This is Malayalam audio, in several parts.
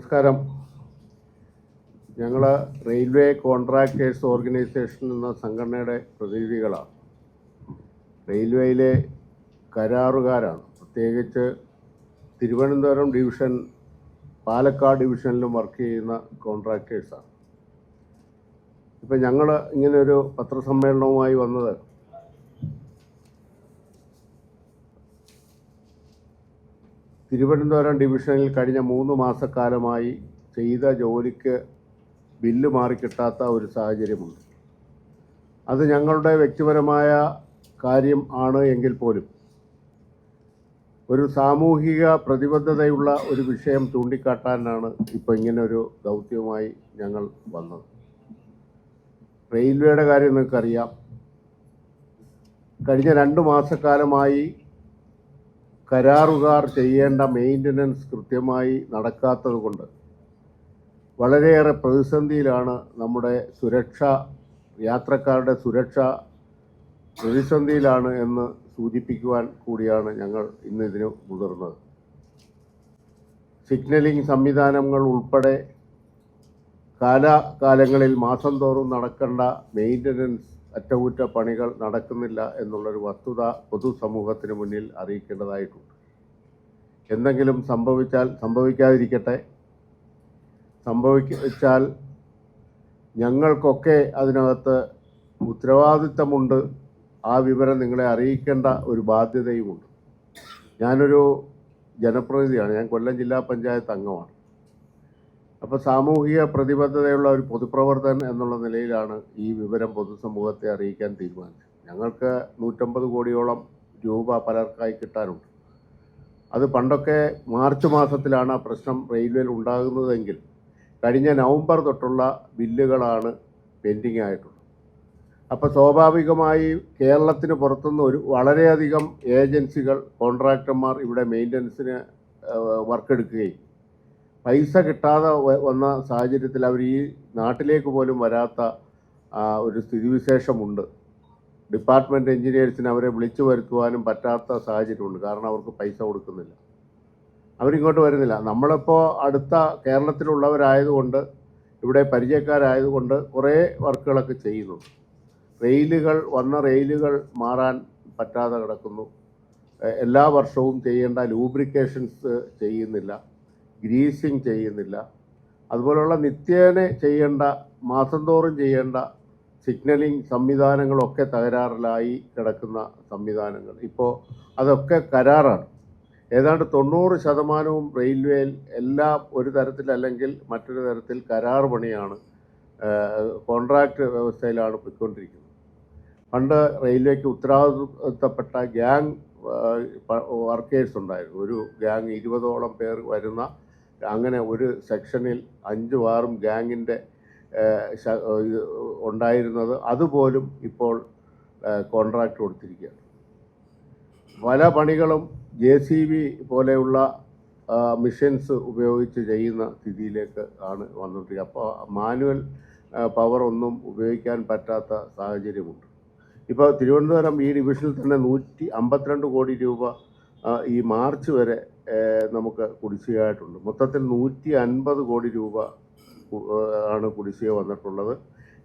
നമസ്കാരം. ഞങ്ങൾ റെയിൽവേ കോൺട്രാക്ടേഴ്സ് ഓർഗനൈസേഷൻ എന്ന സംഘടനയുടെ പ്രതിനിധികളാണ്. റെയിൽവേയിലെ കരാറുകാരാണ്. പ്രത്യേകിച്ച് തിരുവനന്തപുരം ഡിവിഷൻ, പാലക്കാട് ഡിവിഷനിലും വർക്ക് ചെയ്യുന്ന കോൺട്രാക്ടേഴ്സാണ്. ഇപ്പം ഞങ്ങൾ ഇങ്ങനൊരു പത്രസമ്മേളനവുമായി വന്നത് തിരുവനന്തപുരം ഡിവിഷനിൽ കഴിഞ്ഞ 3 മാസക്കാലമായി ചെയ്ത ജോലിക്ക് ബില്ല് മാറിക്കിട്ടാത്ത ഒരു സാഹചര്യമുണ്ട്. അത് ഞങ്ങളുടെ വ്യക്തിപരമായ കാര്യം ആണ് എങ്കിൽ പോലും ഒരു സാമൂഹിക പ്രതിബദ്ധതയുള്ള ഒരു വിഷയം ചൂണ്ടിക്കാട്ടാനാണ് ഇപ്പോൾ ഇങ്ങനൊരു ദൗത്യവുമായി ഞങ്ങൾ വന്നത്. റെയിൽവേയുടെ കാര്യം നിങ്ങൾക്കറിയാം. കഴിഞ്ഞ 2 മാസക്കാലമായി കരാറുകാർ ചെയ്യേണ്ട മെയിൻ്റനൻസ് കൃത്യമായി നടക്കാത്തത് കൊണ്ട് വളരെയേറെ പ്രതിസന്ധിയിലാണ്. നമ്മുടെ സുരക്ഷ, യാത്രക്കാരുടെ സുരക്ഷ പ്രതിസന്ധിയിലാണ് എന്ന് സൂചിപ്പിക്കുവാൻ കൂടിയാണ് ഞങ്ങൾ ഇന്നിതിന് മുതിർന്നത്. സിഗ്നലിംഗ് സംവിധാനങ്ങൾ ഉൾപ്പെടെ കാലാകാലങ്ങളിൽ മാസം തോറും നടക്കേണ്ട മെയിൻ്റനൻസ് അറ്റകുറ്റപ്പണികൾ നടക്കുന്നില്ല എന്നുള്ളൊരു വസ്തുത പൊതുസമൂഹത്തിന് മുന്നിൽ അറിയിക്കേണ്ടതായിട്ടുണ്ട്. എന്തെങ്കിലും സംഭവിക്കാതിരിക്കട്ടെ. സംഭവിച്ചാൽ ഞങ്ങൾക്കൊക്കെ അതിനകത്ത് ഉത്തരവാദിത്തമുണ്ട്. ആ വിവരം നിങ്ങളെ അറിയിക്കേണ്ട ഒരു ബാധ്യതയുമുണ്ട്. ഞാനൊരു ജനപ്രതിനിധിയാണ്. ഞാൻ കൊല്ലം ജില്ലാ പഞ്ചായത്ത് അംഗമാണ്. അപ്പോൾ സാമൂഹിക പ്രതിബദ്ധതയുള്ള ഒരു പൊതുപ്രവർത്തകൻ എന്നുള്ള നിലയിലാണ് ഈ വിവരം പൊതുസമൂഹത്തെ അറിയിക്കാൻ തീരുമാനിച്ചത്. ഞങ്ങൾക്ക് 150 കോടിയോളം രൂപ പലർക്കായി കിട്ടാനുണ്ട്. അത് പണ്ടൊക്കെ മാർച്ച് മാസത്തിലാണ് ആ പ്രശ്നം റെയിൽവേയിൽ ഉണ്ടാകുന്നതെങ്കിൽ കഴിഞ്ഞ നവംബർ തൊട്ടുള്ള ബില്ലുകളാണ് പെൻഡിങ് ആയിട്ടുള്ളത്. അപ്പോൾ സ്വാഭാവികമായി കേരളത്തിന് പുറത്തുനിന്ന് വളരെയധികം ഏജൻസികൾ, കോൺട്രാക്ടർമാർ ഇവിടെ മെയിൻ്റനൻസിന് വർക്ക് എടുക്കുകയും പൈസ കിട്ടാതെ വന്ന സാഹചര്യത്തിൽ അവർ ഈ നാട്ടിലേക്ക് പോലും വരാത്ത ഒരു സ്ഥിതിവിശേഷമുണ്ട്. ഡിപ്പാർട്ട്മെൻറ്റ് എഞ്ചിനീയേഴ്സിന് അവരെ വിളിച്ചു വരുത്തുവാനും പറ്റാത്ത സാഹചര്യമുണ്ട്. കാരണം അവർക്ക് പൈസ കൊടുക്കുന്നില്ല, അവരിങ്ങോട്ട് വരുന്നില്ല. നമ്മളിപ്പോൾ അടുത്ത കേരളത്തിലുള്ളവരായതുകൊണ്ട്, ഇവിടെ പരിചയക്കാരായതുകൊണ്ട് കുറേ വർക്കുകളൊക്കെ ചെയ്യുന്നു. റെയിലുകൾ മാറാൻ പറ്റാതെ കിടക്കുന്നു. എല്ലാ വർഷവും ചെയ്യേണ്ട ലൂബ്രിക്കേഷൻസ് ചെയ്യുന്നില്ല, ഗ്രീസിങ് ചെയ്യുന്നില്ല. അതുപോലുള്ള നിത്യേന ചെയ്യേണ്ട, മാസം തോറും ചെയ്യേണ്ട സിഗ്നലിംഗ് സംവിധാനങ്ങളൊക്കെ തകരാറിലായി കിടക്കുന്ന സംവിധാനങ്ങൾ. ഇപ്പോൾ അതൊക്കെ കരാറാണ്. ഏതാണ്ട് 90% റെയിൽവേയിൽ എല്ലാം ഒരു തരത്തിലല്ലെങ്കിൽ മറ്റൊരു തരത്തിൽ കരാർ പണിയാണ്, കോൺട്രാക്റ്റ് വ്യവസ്ഥയിലാണ് പോയിക്കൊണ്ടിരിക്കുന്നത്. പണ്ട് റെയിൽവേക്ക് ഉത്തരവാദിത്തപ്പെട്ട ഗ്യാങ് വർക്കേഴ്സ് ഉണ്ടായിരുന്നു. ഒരു ഗ്യാങ് 20ഓളം പേർ വരുന്ന, അങ്ങനെ ഒരു സെക്ഷനിൽ 5-6 ഗ്യാങ്ങിൻ്റെ ഉണ്ടായിരുന്നത്. അതുപോലും ഇപ്പോൾ കോൺട്രാക്റ്റ് കൊടുത്തിരിക്കുകയാണ്. പല പണികളും JCB പോലെയുള്ള മിഷൻസ് ഉപയോഗിച്ച് ചെയ്യുന്ന സ്ഥിതിയിലേക്ക് ആണ് വന്നുകൊണ്ടിരിക്കുക. അപ്പോൾ മാനുവൽ പവർ ഒന്നും ഉപയോഗിക്കാൻ പറ്റാത്ത സാഹചര്യമുണ്ട്. ഇപ്പോൾ തിരുവനന്തപുരം ഈ ഡിവിഷനിൽ തന്നെ 152 കോടി രൂപ ഈ മാർച്ച് വരെ നമുക്ക് കുടിശ്ശികയായിട്ടുണ്ട്. മൊത്തത്തിൽ 150 കോടി രൂപ ആണ് കുടിശ്ശിക വന്നിട്ടുള്ളത്.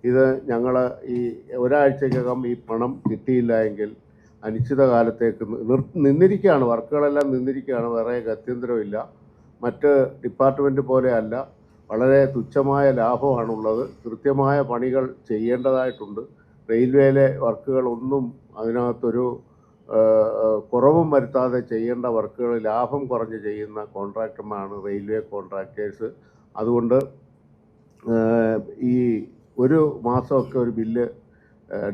ഇത് ഞങ്ങൾ ഈ ഒരാഴ്ചക്കകം ഈ പണം കിട്ടിയില്ല എങ്കിൽ അനിശ്ചിതകാലത്തേക്ക് നിന്നിരിക്കുകയാണ്. വർക്കുകളെല്ലാം നിന്നിരിക്കുകയാണ്. വേറെ ഗത്യന്തരമില്ല. മറ്റ് ഡിപ്പാർട്ട്മെൻറ്റ് പോലെ അല്ല. വളരെ തുച്ഛമായ ലാഭമാണുള്ളത്. കൃത്യമായ പണികൾ ചെയ്യേണ്ടതായിട്ടുണ്ട്. റെയിൽവേയിലെ വർക്കുകളൊന്നും അതിനകത്തൊരു കുറവും വരുത്താതെ ചെയ്യേണ്ട വർക്കുകൾ ലാഭം കുറഞ്ഞ് ചെയ്യുന്ന കോൺട്രാക്ടർമാരാണ് റെയിൽവേ കോൺട്രാക്ടേഴ്സ്. അതുകൊണ്ട് ഈ ഒരു മാസമൊക്കെ ഒരു ബില്ല്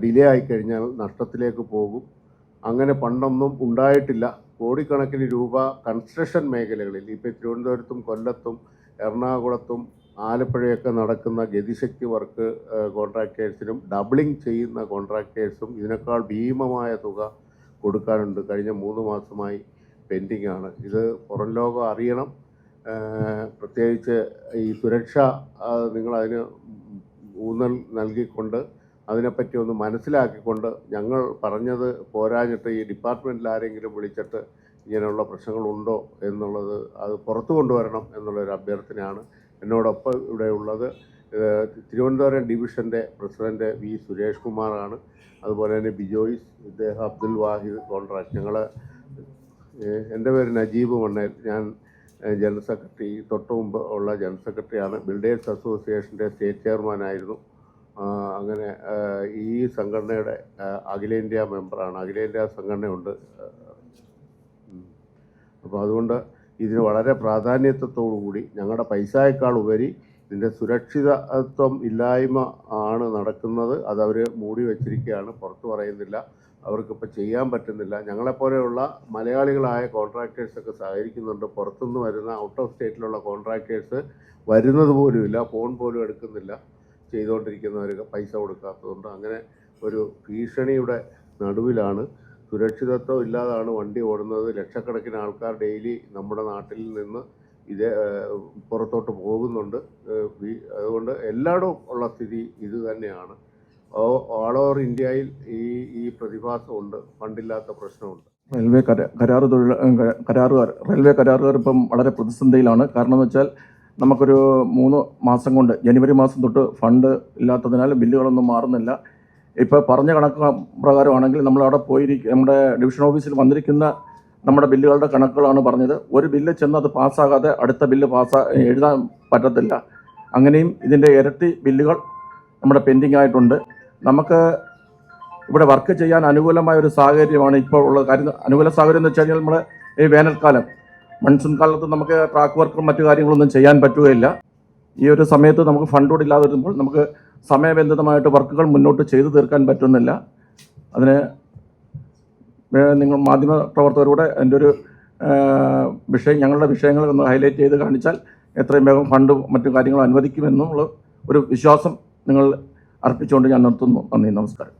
ഡിലേ ആയിക്കഴിഞ്ഞാൽ നഷ്ടത്തിലേക്ക് പോകും. അങ്ങനെ പണ്ടൊന്നും ഉണ്ടായിട്ടില്ല. കോടിക്കണക്കിന് രൂപ കൺസ്ട്രക്ഷൻ മേഖലകളിൽ, ഇപ്പോൾ തിരുവനന്തപുരത്തും കൊല്ലത്തും എറണാകുളത്തും ആലപ്പുഴയൊക്കെ നടക്കുന്ന ഗതിശക്തി വർക്ക് കോൺട്രാക്ടേഴ്സിനും ഡബിളിംഗ് ചെയ്യുന്ന കോൺട്രാക്ടേഴ്സും ഇതിനേക്കാൾ ഭീമമായ തുക കൊടുക്കാനുണ്ട്. കഴിഞ്ഞ 3 മാസമായി പെൻഡിങ് ആണ്. ഇത് പുറം ലോകം അറിയണം. പ്രത്യേകിച്ച് ഈ സുരക്ഷ നിങ്ങളതിന് ഊന്നൽ നൽകിക്കൊണ്ട് അതിനെപ്പറ്റി ഒന്ന് മനസ്സിലാക്കിക്കൊണ്ട്, ഞങ്ങൾ പറഞ്ഞത് പോരാഞ്ഞിട്ട് ഈ ഡിപ്പാർട്ട്മെൻറ്റിൽ ആരെങ്കിലും വിളിച്ചിട്ട് ഇങ്ങനെയുള്ള പ്രശ്നങ്ങളുണ്ടോ എന്നുള്ളത് അത് പുറത്തു കൊണ്ടുവരണം എന്നുള്ളൊരു അഭ്യർത്ഥനയാണ്. എന്നോടൊപ്പം ഇവിടെ ഉള്ളത് തിരുവനന്തപുരം ഡിവിഷൻ്റെ പ്രസിഡൻറ്റ് വി സുരേഷ് കുമാറാണ്. അതുപോലെ തന്നെ ബിജോയ്സ്, ഇദ്ദേഹം അബ്ദുൽ വാഹിദ് കോൺട്രാക്ട്. എൻ്റെ പേര് നജീബ് മണ്ണേൽ. ഞാൻ ജനറൽ സെക്രട്ടറി, തൊട്ട് മുമ്പ് ഉള്ള ജനറൽ സെക്രട്ടറിയാണ്. ബിൽഡേഴ്സ് അസോസിയേഷൻ്റെ സ്റ്റേറ്റ് ചെയർമാനായിരുന്നു. അങ്ങനെ ഈ സംഘടനയുടെ അഖിലേന്ത്യാ മെമ്പറാണ്. അഖിലേന്ത്യാ സംഘടനയുണ്ട്. അപ്പോൾ അതുകൊണ്ട് ഇതിന് വളരെ പ്രാധാന്യത്തോടു കൂടി ഞങ്ങളുടെ പൈസയേക്കാൾ ഉപരി ഇതിൻ്റെ സുരക്ഷിതത്വം ഇല്ലായ്മ ആണ് നടക്കുന്നത്. അതവർ മൂടി വച്ചിരിക്കുകയാണ്, പുറത്ത് പറയുന്നില്ല. അവർക്കിപ്പോൾ ചെയ്യാൻ പറ്റുന്നില്ല. ഞങ്ങളെപ്പോലെയുള്ള മലയാളികളായ കോൺട്രാക്ടേഴ്സൊക്കെ സഹകരിക്കുന്നുണ്ട്. പുറത്തുനിന്ന് വരുന്ന ഔട്ട് ഓഫ് സ്റ്റേറ്റിലുള്ള കോൺട്രാക്ടേഴ്സ് വരുന്നത് പോലുമില്ല, ഫോൺ പോലും എടുക്കുന്നില്ല. ചെയ്തുകൊണ്ടിരിക്കുന്നവർക്ക് പൈസ കൊടുക്കാത്തതുകൊണ്ട് അങ്ങനെ ഒരു ഭീഷണിയുടെ നടുവിലാണ്. സുരക്ഷിതത്വം ഇല്ലാതാണ് വണ്ടി ഓടുന്നത്. ലക്ഷക്കണക്കിന് ആൾക്കാർ ഡെയിലി നമ്മുടെ നാട്ടിൽ നിന്ന് പുറത്തോട്ട് പോകുന്നുണ്ട്. അതുകൊണ്ട് എല്ലായിടവും ഉള്ള സ്ഥിതി ഇത് തന്നെയാണ്. ഓൾ ഓവർ ഇന്ത്യയിൽ ഈ പ്രതിഭാസമുണ്ട്, ഫണ്ടില്ലാത്ത പ്രശ്നമുണ്ട്. റെയിൽവേ കരാറുകാർ ഇപ്പം വളരെ പ്രതിസന്ധിയിലാണ്. കാരണം എന്ന് വെച്ചാൽ നമുക്കൊരു 3 മാസം കൊണ്ട് ജനുവരി മാസം തൊട്ട് ഫണ്ട് ഇല്ലാത്തതിനാൽ ബില്ലുകളൊന്നും മാറുന്നില്ല. ഇപ്പോൾ പറഞ്ഞ കണക്ക് പ്രകാരമാണെങ്കിൽ നമ്മളവിടെ നമ്മുടെ ഡിവിഷൻ ഓഫീസിൽ വന്നിരിക്കുന്ന നമ്മുടെ ബില്ലുകളുടെ കണക്കുകളാണ് പറഞ്ഞത്. ഒരു ബില്ല് ചെന്ന് അത് പാസ്സാകാതെ അടുത്ത ബില്ല് എഴുതാൻ പറ്റത്തില്ല. അങ്ങനെയും ഇതിൻ്റെ ഇരട്ടി ബില്ലുകൾ നമ്മുടെ പെൻഡിങ് ആയിട്ടുണ്ട്. നമുക്ക് ഇവിടെ വർക്ക് ചെയ്യാൻ അനുകൂലമായ ഒരു സാഹചര്യമാണ് ഇപ്പോൾ ഉള്ള കാര്യം. അനുകൂല സാഹചര്യം എന്ന് വെച്ച് കഴിഞ്ഞാൽ നമ്മുടെ ഈ വേനൽക്കാലം, മൺസൂൺ കാലത്ത് നമുക്ക് ട്രാക്ക് വർക്കും മറ്റു കാര്യങ്ങളൊന്നും ചെയ്യാൻ പറ്റുകയില്ല. ഈ ഒരു സമയത്ത് നമുക്ക് ഫണ്ട് കൂടി ഇല്ലാതെ വരുമ്പോൾ നമുക്ക് സമയബന്ധിതമായിട്ട് വർക്കുകൾ മുന്നോട്ട് ചെയ്തു തീർക്കാൻ പറ്റുന്നില്ല. അതിന് നിങ്ങൾ മാധ്യമ പ്രവർത്തകരോട് എൻ്റെ ഒരു ഞങ്ങളുടെ വിഷയങ്ങൾ ഒന്ന് ഹൈലൈറ്റ് ചെയ്ത് കാണിച്ചാൽ എത്രയും വേഗം ഫണ്ട് മറ്റു കാര്യങ്ങൾ അനുവദിക്കുമെന്നുള്ള ഒരു വിശ്വാസം നിങ്ങൾ അർപ്പിച്ചുകൊണ്ട് ഞാൻ നിർത്തുന്നു. നന്ദി, നമസ്കാരം.